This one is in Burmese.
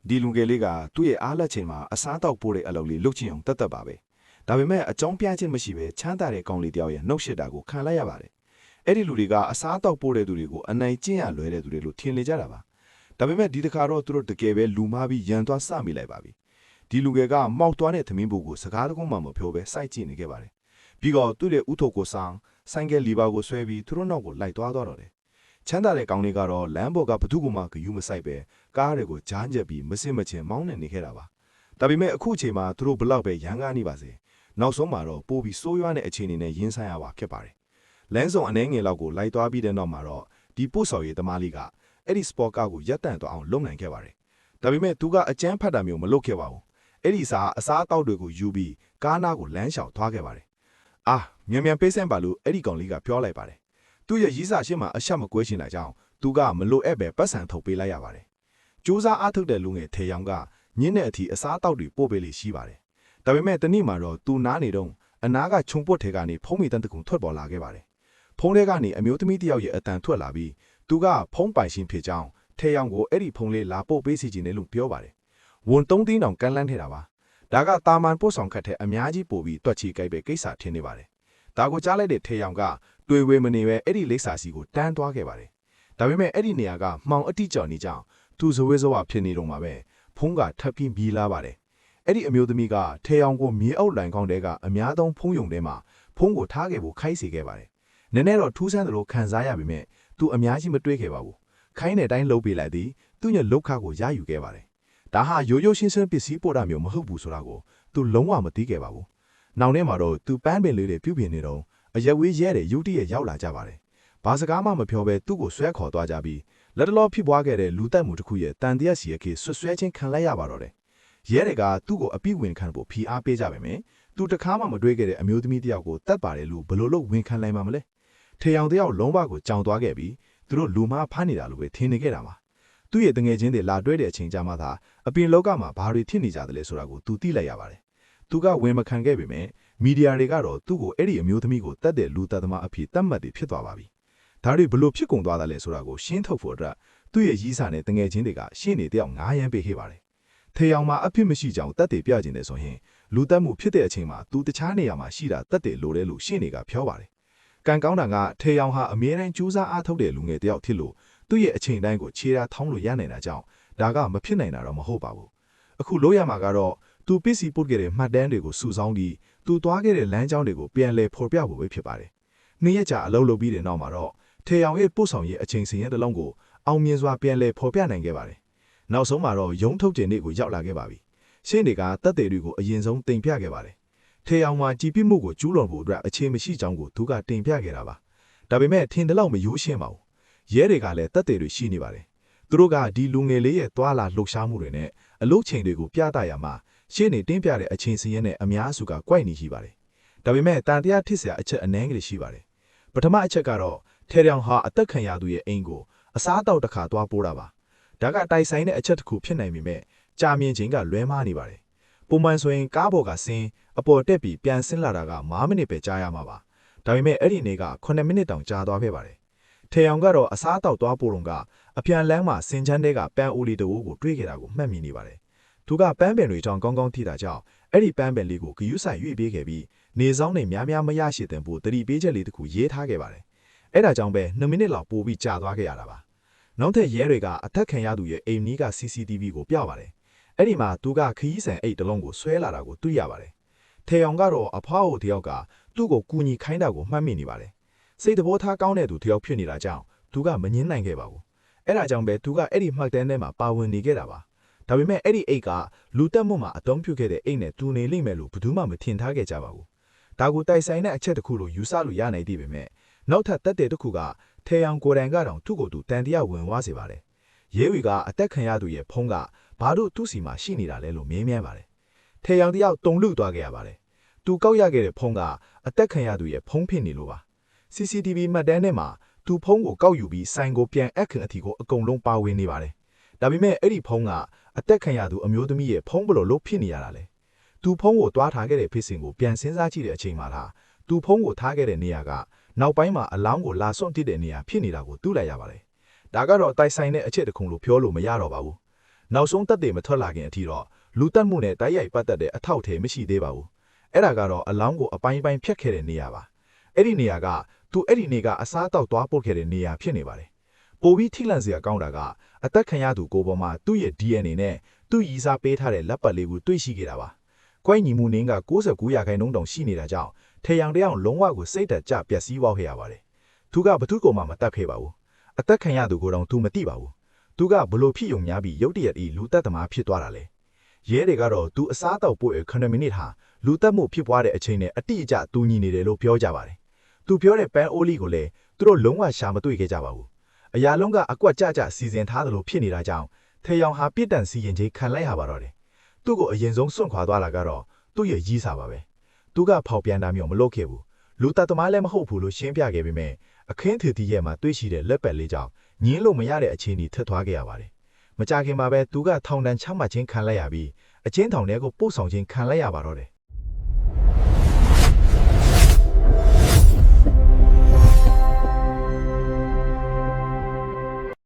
ဒီလူငယ်လေးကသူ့ရဲ့အားလက်ချိန်မှာအစားတောက်ပိုးတဲ့အလုပ်လေးလုပ်ချင်အောင်တတ်ပါပဲဒါပေမဲ့အကြောင်းပြခြင်းမရှိဘဲချမ်းသာတဲ့ကောင်လေးတယောက်ရဲ့နှုတ်ဆက်တာကိုခံလိုက်ရပါတယ်အဲ့ဒီလူတွေကအစားတောက်ပိုးတဲ့သူတွေကိုအနိုင်ကျင့်ရလွဲတဲ့သူတွေလို့ထင်နေကြတာပါဒါပေမဲ့ဒီတစ်ခါတော့သူတို့တကယ်ပဲလူမားပြီးရန်သွားစမိလိုက်ပါပြီဒီလူငယ်ကမောက်သွားတဲ့သမင်းပူကိုစကားတကုန်းမှမပြောဘဲစိုက်ကြည့်နေခဲ့ပါတယ်ပြီးတော့သူ့ရဲ့ဥထုပ်ကိုဆိုင်ကယ်လီဘာကိုဆွဲပြီးသူတို့နောက်ကိုလိုက်သွားတော့တယ်ချမ်းသာတဲ့ကောင်လေးကတော့လမ်းပေါ်ကဘသူ့ကမှဂယူးမဆိုင်ပဲကားတွေကိုကြားညက်ပြီးမစင်မချင်မောင်းနေခဲ့တာပါဒါပေမဲ့အခုချိန်မှာသူတို့ဘလောက်ပဲရန်ကားနေပါစေနောက်ဆုံးမှာတော့ပိုးပြီးစိုးရွားတဲ့အခြေအနေနဲ့ရင်းဆိုင်ရပါဖြစ်ပါတယ်လမ်းဆောင်အနှဲငယ်လောက်ကိုလိုက်သွားပြီးတဲ့နောက်မှာတော့ဒီပို့ဆောင်ရေးသမားလေးကအဲ့ဒီစပေါ့ကားကိုရပ်တန့်သွားအောင်လုပ်နိုင်ခဲ့ပါတယ်ဒါပေမဲ့သူကအကြမ်းဖက်တာမျိုးမလုပ်ခဲ့ပါဘူးအဲ့ဒီစားအစားအသောက်တွေကိုယူပြီးကားနားကိုလမ်းလျှောက်သွားခဲ့ပါတယ်အာမြန်ပေးစမ်းပါလို့အဲ့ဒီကောင်လေးကပြောလိုက်ပါတယ်သူ့ရဲ့ရီးစာရှင်းမှာအဆက်မကွဲချင်တာကြောင့်သူကမလိုအပ်ပဲပတ်စံထုတ်ပေးလိုက်ရပါတယ်စူးစမ်းအားထုတ်တဲ့လူငယ်ထေယောင်ကညင်းတဲ့အထိအစားအသောက်တွေပို့ပေးလိရှိပါတယ်ဒါပေမဲ့တနေ့မှာတော့သူနားနေတော့အနားကခြုံပွတ်ထဲကနေဖုံးမိတန်းတကုံထွက်ပေါ်လာခဲ့ပါတယ်ဖုံးထဲကနေအမျိုးသမီးတယောက်ရဲ့အတန်ထွက်လာပြီးသူကဖုံးပိုင်ရှင်ဖြစ်ကြောင်းထေယောင်ကိုအဲ့ဒီဖုံးလေးလာပို့ပေးစီခြင်းနဲ့လို့ပြောပါတယ်ဝန်3သိန်းတောင်ကန်လန်းနေတာပါဒါကတာမန်ပို့ဆောင်ခတ်တဲ့အများကြီးပို့ပြီးတွက်ချီကြိုက်ပဲကိစ္စထင်နေပါတယ်ဒါကိုကြားလိုက်တဲ့ထေယောင်ကတွေ့ဝေမနေပဲအဲ့ဒီလိပ်စာစီကိုတန်းသွားခဲ့ပါတယ်ဒါပေမဲ့အဲ့ဒီနေရာကမှောင်အတိကျော်နေကြောင်းသူဇဝဲဇဝဖြစ်နေတော့မှာပဲဖုံးကထပ်ပြီးမြည်လာပါတယ်အဲ့ဒီအမျိုးသမီးကထေယောင်ကိုမြေအောက်လိုင်ကောင်းတဲကအများဆုံးဖုံးယုံထဲမှာဖုံးကိုထားခဲ့ဖို့ခိုင်းစေခဲ့ပါတယ်နည်းနည်းတော့ထူးဆန်းသလိုခံစားရပေမဲ့သူအများကြီးမတွေးခဲ့ပါဘူးခိုင်းတဲ့အတိုင်းလှုပ်ပေးလိုက်သည်သူ့ရဲ့လောက်ခကိုရယူခဲ့ပါတယ်ဒါဟာရိုးရိုးရှင်းရှင်းပစ္စည်းပို့တာမျိုးမဟုတ်ဘူးဆိုတာကိုသူလုံးဝမသိခဲ့ပါဘူးနောက်ထဲမှာတော့သူပန်းပင်လေးတွေပြုတ်ပြင်းနေတော့အရက်ဝေးရဲတဲ့ယူတီရဲ့ရောက်လာကြပါတယ်ဘာစကားမှမပြောဘဲသူ့ကိုဆွဲခေါ်သွားကြပြီးလက်တလောဖြစ်ပွားခဲ့တဲ့လူတက်မှုတစ်ခုရဲ့တန်တရားစီအခေဆွဆွဲချင်းခံလိုက်ရပါတော့တယ်ရဲတွေကသူ့ကိုအပြစ်ဝင်ခံဖို့ဖိအားပေးကြပါမယ်သူတခါမှမတွေးခဲ့တဲ့အမျိုးသမီးတယောက်ကိုတတ်ပါတယ်လို့ဘလို့လို့ဝင်ခံလိုက်မှမလဲထေယောင်တယောက်လုံးဝကိုကြောင်သွားခဲ့ပြီးသူတို့လူမားဖမ်းနေတာလို့ပဲထင်နေခဲ့တာပါသူ့ရဲ့တငယ်ချင်းတွေလာတွဲတဲ့အချိန်ကြာမှသာအပြင်လောကမှာဘာတွေဖြစ်နေကြတယ်လဲဆိုတာကိုသူသိလိုက်ရပါတယ်သူကဝင်မခံခဲ့ပေမဲ့မီဒီယာတွေကတော့သူ့ကိုအဲ့ဒီအမျိုးသမီးကိုတတ်တဲ့လူတတ်သမားအဖြစ်တတ်မှတ်ပြီးဖြစ်သွားပါပြီဒါတွေဘလို့ဖြစ်ကုန်သွားတယ်လဲဆိုတာကိုရှင်းထုတ်ဖို့အတွက်သူ့ရဲ့ရီးစာနဲ့တငယ်ချင်းတွေကရှင်းနေတယောက်9ရန်ပေးခဲ့ပါတယ်ထေယောင်မှာအဖြစ်မရှိကြောင်တတ်တယ်ပြကျင်တယ်ဆိုရင်လူတတ်မှုဖြစ်တဲ့အချိန်မှာသူတခြားနေရာမှာရှိတာတတ်တယ်လို့လည်းလို့ရှင်းနေကပြောပါတယ်ကံကောင်းတာကထေယောင်ဟာအမြဲတမ်းကြိုးစားအားထုတ်တဲ့လူငယ်တယောက်ဖြစ်လို့သူ့ရဲ့အချိန်တိုင်းကိုခြေရာထောင်းလို့ရနိုင်တာကြောင့်ဒါကမဖြစ်နိုင်တာတော့မဟုတ်ပါဘူးအခုလို့ရမှာကတော့သူပစ္စည်းပို့ခဲ့တဲ့မှတ်တမ်းတွေကိုစုဆောင်းပြီးသူသွားခဲ့တဲ့လမ်းကြောင်းတွေကိုပြန်လည်ဖော်ပြဖို့ပဲဖြစ်ပါတယ်နေ့ရက်ကြာအလုပ်လုပ်ပြီးတဲ့နောက်မှာတော့ထေယောင်ရဲ့ပို့ဆောင်ရေးအချိန်စင်ရဲ့တလုံးကိုအောင်မြင်စွာပြန်လည်ဖော်ပြနိုင်ခဲ့ပါတယ်နောက်ဆုံးမှာတော့ရုံးထုတ်တင်နေ့ကိုရောက်လာခဲ့ပါပြီရှင်းတွေကတပ်တွေတွေကိုအရင်ဆုံးတင်ပြခဲ့ပါတယ်ထေယောင်မှာကြည်ပြမှုကိုကျူးလွန်ဖို့အတွက်အခြေမရှိကြောင်းကိုသူကတင်ပြခဲ့တာပါဒါပေမဲ့ထင်တယ်လို့မရိုးရှင်းပါဘူးရဲတွေကလည်းတပ်တွေရှိနေပါတယ်သူတို့ကဒီလူငယ်လေးရဲ့သွာလာလှုပ်ရှားမှုတွေနဲ့အလုပ်ချိန်တွေကိုပြသရမှာရှင်းနေတင်းပြတဲ့အချိန်စင်းရဲနဲ့အများစုကကြွိုက်နေရှိပါတယ်ဒါပေမဲ့တန်တရားထစ်စရာအချက်အနှဲငယ်ရှိပါတယ်ပထမအချက်ကတော့ထေယောင်ဟာအသက်ခံရသူရဲ့အိမ်ကိုအစားအသောက်တစ်ခါသွားပိုးတာပါဒါကတိုက်ဆိုင်တဲ့အချက်တစ်ခုဖြစ်နိုင်ပေမဲ့ကြာမြင့်ခြင်းကလွဲမှားနေပါတယ်ပုံမှန်ဆိုရင်ကားပေါ်ကဆင်းအပေါ်တက်ပြီးပြန်ဆင်းလာတာက9မိနစ်ပဲကြာရမှာပါဒါပေမဲ့အဲ့ဒီနေ့က9မိနစ်တောင်ကြာသွားခဲ့ပါတယ်ထေယောင်ကတော့အစားအသောက်သွားပို့တော့ကအပြန်လမ်းမှာစင်ချမ်းတဲကပန်းအိုးလေးတအိုးကိုတွေးခဲ့တာကိုမှတ်မိနေပါတယ်သူကပန်းပင်တွေတောင်ကောင်းကောင်းထိတာကြောင့်အဲ့ဒီပန်းပင်လေးကိုဂယူးဆိုင်ရွေ့ပေးခဲ့ပြီးနေဆောင်နဲ့များများမရရှိတဲ့ဖို့တတိပေးချက်လေးတစ်ခုရေးထားခဲ့ပါတယ်အဲ့ဒါကြောင့်ပဲ2မိနစ်လောက်ပိုပြီးကြာသွားခဲ့ရတာပါနောက်ထပ်ရဲတွေကအသက်ခံရသူရဲ့အိမ်နီးက CCTV ကိုပြပါတယ်အဲ့ဒီမှာသူကခရီးဆိုင်အိတ်တလုံးကိုဆွဲလာတာကိုတွေ့ရပါတယ်ထေယောင်ကတော့အဖွားကိုတယောက်ကသူ့ကိုကူညီခိုင်းတာကိုမှတ်မိနေပါတယ်စိတ်တဘောထားကောင်းတဲ့သူတယောက်ဖြစ်နေတာကြောင့်သူကမငင်းနိုင်ခဲ့ပါဘူးအဲ့ဒါကြောင့်ပဲသူကအဲ့ဒီမှတ်တမ်းထဲမှာပါဝင်နေခဲ့တာပါဒါပေမဲ့အဲ့ဒီအိတ်ကလူတက်မှုမှာအသုံးပြုခဲ့တဲ့အိတ်နဲ့တူနေလိမ့်မယ်လို့ဘယ်သူမှမထင်ထားခဲ့ကြပါဘူးဒါကိုတိုက်ဆိုင်တဲ့အချက်တစ်ခုလို့ယူဆလို့ရနိုင်သေးပေမဲ့နောက်ထပ်တက်တဲ့တစ်ခုကထေယောင်ကိုယ်တိုင်ကတော့သူ့ကိုယ်သူတန်တရားဝင်ဝါစေပါတယ်ရဲဝီကအသက်ခံရသူရဲ့ဖုံးကဘာလို့သူ့စီမှာရှိနေတာလဲလို့မေးမြန်းပါတယ်ထေယောင်တယောက်တုံ့လူသွားခဲ့ရပါတယ်သူကောက်ရခဲ့တဲ့ဖုံးကအသက်ခံရသူရဲ့ဖုံးဖြစ်နေလို့ပါ CCTV မှတ်တမ်းထဲမှာသူဖုံးကိုကောက်ယူပြီးဆိုင်ကိုပြန်အပ်ခင်အထိကိုအကုန်လုံးပါဝင်နေပါတယ်ဒါပေမဲ့အဲ့ဒီဖုံးကအသက်ခံရသူအမျိုးသမီးရဲ့ဖုံးဘလို့လို့ဖြစ်နေရတာလဲသူဖုံးကိုတွားထားခဲ့တဲ့ဖြစ်စဉ်ကိုပြန်စဉ်းစားကြည့်တဲ့အချိန်မှာလားသူဖုံးကိုထားခဲ့တဲ့နေရာကနောက်ပိုင်းမှာအလောင်းကိုလာစွန့်တစ်တဲ့နေရာဖြစ်နေတာကိုသိလိုက်ရပါတယ်ဒါကတော့တိုက်ဆိုင်တဲ့အချက်တစ်ခုလို့ပြောလို့မရတော့ပါဘူး နောက်ဆုံးတက်တွေမထွက်လာခင်အထိတော့လူတက်မှုနဲ့တိုက်ရိုက်ပတ်သက်တဲ့အထောက်အထည်မရှိသေးပါဘူးအဲ့ဒါကတော့အလောင်းကိုအပိုင်းပိုင်းဖြတ်ခဲ့တဲ့နေရာပါအဲ့ဒီနေရာကသူအဲ့ဒီနေကအစားတောက်သွားပို့ခဲ့တဲ့နေရာဖြစ်နေပါတယ်ပိုပြီးထိလန့်စရာကောင်းတာကအသက်ခံရသူကိုပေါ်မှာသူ့ရဲ့ DNA နဲ့သူ့ရည်စားပေးထားတဲ့လက်ပတ်လေးကိုတွေ့ရှိခဲ့တာပါ။ကွိုင်းညီမှုနင်းက69%တောင်ရှိနေတာကြောင့်ထေယောင်တယောင်လုံးဝကိုစိတ်တက်ကြပျက်စီးသွားခဲ့ရပါတယ်။သူကဘသူ့ကိုမှမတတ်ခဲ့ပါဘူး။အသက်ခံရသူကိုတော့သူမသိပါဘူး။သူကဘလို့ဖြစ်ယုံများပြီးရုတ်တရက်ဤလူတက်သမားဖြစ်သွားတာလေ။ရဲတွေကတော့သူအစားတောက်ပို့ရ9မိနစ်ဟာလူတက်မှုဖြစ်ပွားတဲ့အချိန်နဲ့အတိအကျတူညီနေတယ်လို့ပြောကြပါတယ်။သူပြောတဲ့ပန်းအိုးလီကိုလည်းသူတို့လုံးဝရှာမတွေ့ခဲ့ကြပါဘူး။အရာလုံးကအကွက်ကြကြစီစဉ်ထားသလိုဖြစ်နေတာကြောင့်ထေယောင်ဟာပြစ်ဒဏ်စီရင်ခြင်းခံလိုက်ရပါတော့တယ်။သူ့ကိုအရင်ဆုံးစွန့်ခွာသွားတာကတော့သူ့ရဲ့ရည်စားပါပဲ။သူကဖောက်ပြန်တာမျိုးမလုပ်ခဲ့ဘူး။လူတက်သမားလည်းမဟုတ်ဘူးလို့ရှင်းပြခဲ့ပေမဲ့အခင်းထီတီရဲ့မှာတွေ့ရှိတဲ့လက်ပတ်လေးကြောင့်ညင်းလို့မရတဲ့အခြေအနေထပ်သွားခဲ့ရပါတယ်။မကြခင်မှာပဲသူကထောင်ဒဏ်ချမှတ်ခြင်းခံလိုက်ရပြီးအချင်းထောင်ထဲကိုပို့ဆောင်ခြင်းခံလိုက်ရပါတော့တယ်